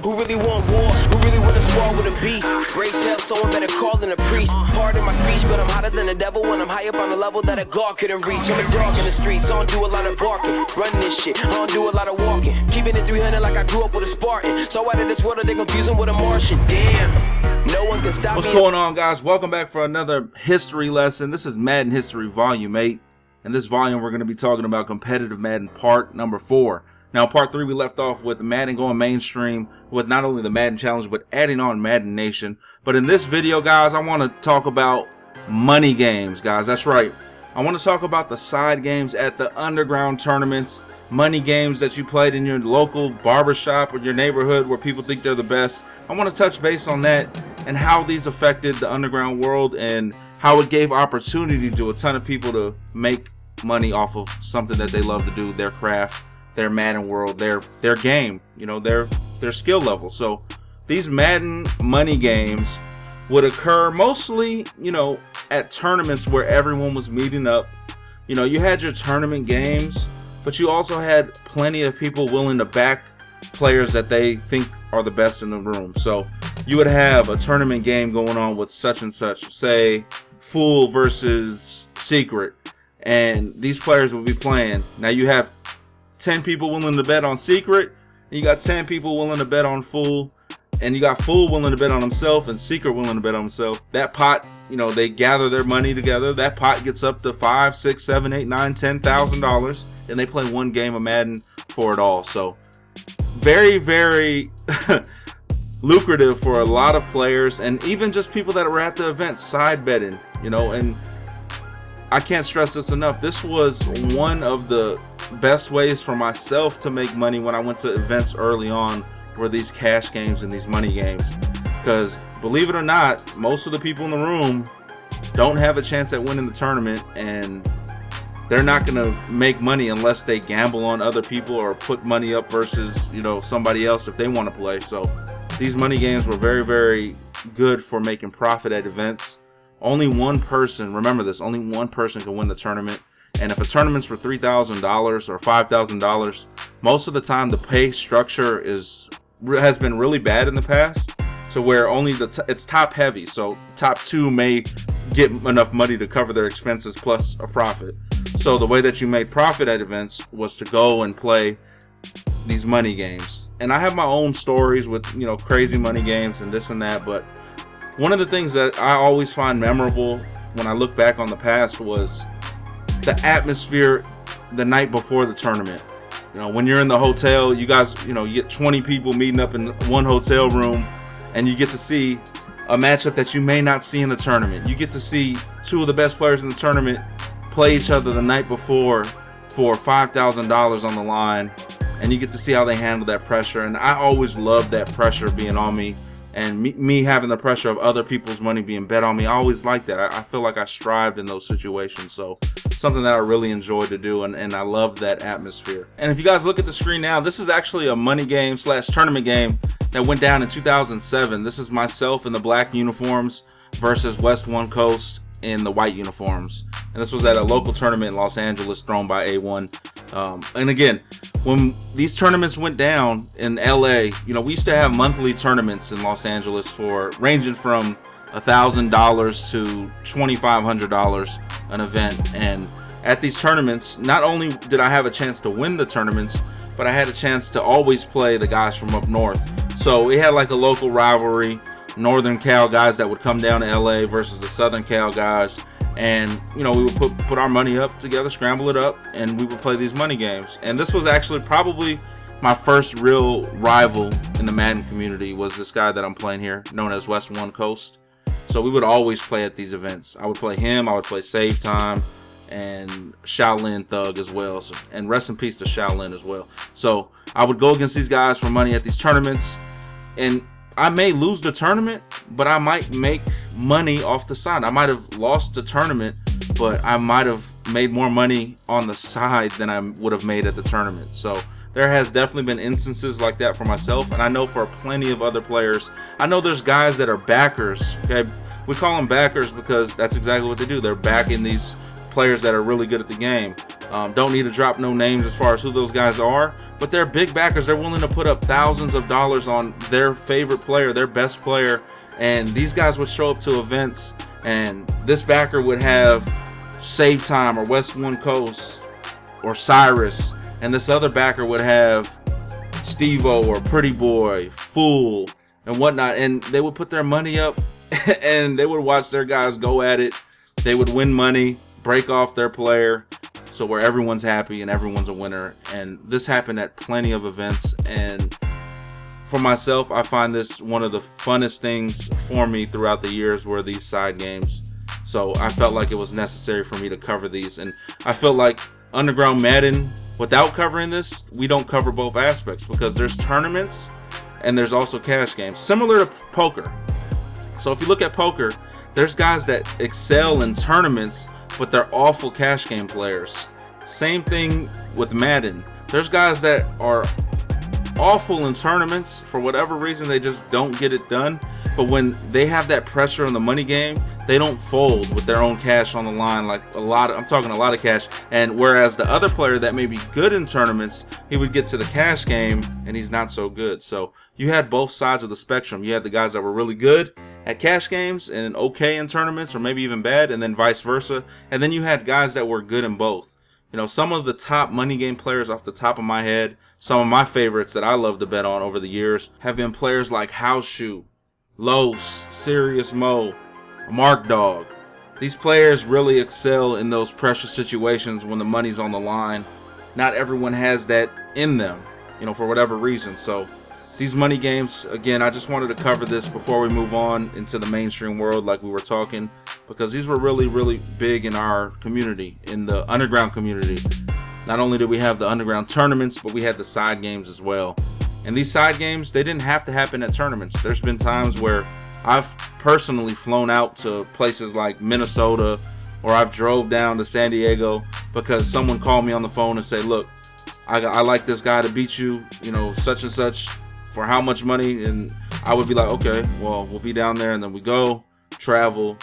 Who really want war? Who really want to spar with a beast? Race hell, someone better call than a priest. Pardon my speech, but I'm hotter than the devil when I'm high up on a level that a god couldn't reach. I'm a dog in the streets, I don't do a lot of barking. Running this shit, I don't do a lot of walking. Keeping it 300 like I grew up with a Spartan. So out of this world, they confuse him with a Martian. Damn, no one can stop me. What's going on, guys? Welcome back for another history lesson. This is Madden History Volume 8. In this volume, we're going to be talking about competitive Madden part number 4. Now, part 3, we left off with Madden going mainstream with not only the Madden Challenge, but adding on Madden Nation. But in this video, guys, I want to talk about money games, guys. That's right. I want to talk about the side games at the underground tournaments, money games that you played in your local barbershop or your neighborhood where people think they're the best. I want to touch base on that and how these affected the underground world and how it gave opportunity to a ton of people to make money off of something that they love to do, their craft, their Madden world, their game, you know, their skill level. So these Madden money games would occur mostly, you know, at tournaments where everyone was meeting up. You know, you had your tournament games, but you also had plenty of people willing to back players that they think are the best in the room. So you would have a tournament game going on with such and such, say Fool versus Secret, and these players will be playing. Now you have 10 people willing to bet on Secret, and you got 10 people willing to bet on Fool, and you got Fool willing to bet on himself and Secret willing to bet on himself. That pot, you know, they gather their money together. That pot gets up to $5, $6, $7, $8, $9, $10,000, and they play one game of Madden for it all. So very, very lucrative for a lot of players, and even just people that were at the event side betting, you know. And I can't stress this enough. This was one of the best ways for myself to make money when I went to events early on, were these cash games and these money games. Because believe it or not, most of the people in the room don't have a chance at winning the tournament, and they're not going to make money unless they gamble on other people or put money up versus, you know, somebody else if they want to play. So these money games were very, very good for making profit at events. Only one person, remember this, only one person can win the tournament. And if a tournament's for $3,000 or $5,000, most of the time the pay structure has been really bad in the past. So where only it's top heavy, so top 2 may get enough money to cover their expenses plus a profit. So the way that you made profit at events was to go and play these money games. And I have my own stories with, you know, crazy money games and this and that, but one of the things that I always find memorable when I look back on the past was the atmosphere the night before the tournament. You know, when you're in the hotel, you guys, you know, you get 20 people meeting up in one hotel room, and you get to see a matchup that you may not see in the tournament. You get to see 2 of the best players in the tournament play each other the night before for $5,000 on the line, and you get to see how they handle that pressure. And I always loved that pressure being on me, and me having the pressure of other people's money being bet on me. I always liked that. I feel like I strived in those situations. So something that I really enjoyed to do, and I love that atmosphere. And if you guys look at the screen now, this is actually a money game / tournament game that went down in 2007. This is myself in the black uniforms versus West One Coast in the white uniforms. And this was at a local tournament in Los Angeles thrown by A1. And again, when these tournaments went down in LA, you know, we used to have monthly tournaments in Los Angeles for ranging from $1,000 to $2,500 an event. And at these tournaments, not only did I have a chance to win the tournaments, but I had a chance to always play the guys from up north. So we had like a local rivalry, Northern Cal guys that would come down to LA versus the Southern Cal guys. And, you know, we would put our money up together, scramble it up, and we would play these money games. And this was actually probably my first real rival in the Madden community, was this guy that I'm playing here, known as West One Coast. So we would always play at these events. I would play him, I would play Save Time, and Shaolin Thug as well. So, and rest in peace to Shaolin as well. So I would go against these guys for money at these tournaments, and I may lose the tournament, but I might make money off the side. I might have lost the tournament, but I might have made more money on the side than I would have made at the tournament. So there has definitely been instances like that for myself, and I know for plenty of other players. I know there's guys that are backers. Okay, we call them backers because that's exactly what they do. They're backing these players that are really good at the game. Don't need to drop no names as far as who those guys are, but they're big backers. They're willing to put up thousands of dollars on their favorite player, their best player, and these guys would show up to events, and this backer would have Save Time or West One Coast or Cyrus, and this other backer would have Steve-O or Pretty Boy, Fool, and whatnot, and they would put their money up and they would watch their guys go at it. They would win money, break off their player, so where everyone's happy and everyone's a winner. And this happened at plenty of events, and for myself, I find this one of the funnest things for me throughout the years were these side games. So I felt like it was necessary for me to cover these, and I feel like Underground Madden, without covering this, we don't cover both aspects, because there's tournaments and there's also cash games, similar to poker. So if you look at poker, there's guys that excel in tournaments, but they're awful cash game players. Same thing with Madden. There's guys that are awful in tournaments. For whatever reason, they just don't get it done. But when they have that pressure on the money game, they don't fold with their own cash on the line, like I'm talking a lot of cash. And whereas the other player that may be good in tournaments, he would get to the cash game and he's not so good. So you had both sides of the spectrum. You had the guys that were really good at cash games and okay in tournaments, or maybe even bad, and then vice versa. And then you had guys that were good in both. You know, some of the top money game players off the top of my head, some of my favorites that I love to bet on over the years have been players like House Shoe, Los, Serious Mo, Mark Dog. These players really excel in those pressure situations when the money's on the line. Not everyone has that in them, you know, for whatever reason. So these money games, again, I just wanted to cover this before we move on into the mainstream world like we were talking, because these were really, really big in our community, in the underground community. Not only did we have the underground tournaments, but we had the side games as well. And these side games, they didn't have to happen at tournaments. There's been times where I've personally flown out to places like Minnesota, or I've drove down to San Diego because someone called me on the phone and said, look, I like this guy to beat you, you know, such and such, for how much money? And I would be like, okay, well, we'll be down there. And then we go, travel,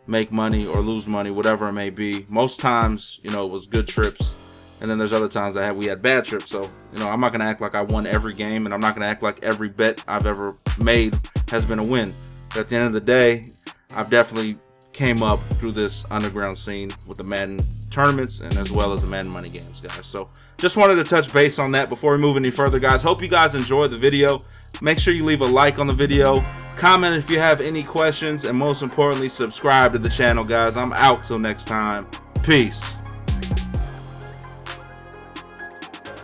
make money or lose money, whatever it may be. Most times, you know, it was good trips. And then there's other times we had bad trips. So, you know, I'm not going to act like I won every game, and I'm not going to act like every bet I've ever made has been a win. But at the end of the day, I've definitely came up through this underground scene with the Madden tournaments and as well as the Madden money games, guys. So just wanted to touch base on that before we move any further, guys. Hope you guys enjoyed the video. Make sure you leave a like on the video, comment if you have any questions, and most importantly, subscribe to the channel, guys. I'm out till next time. Peace.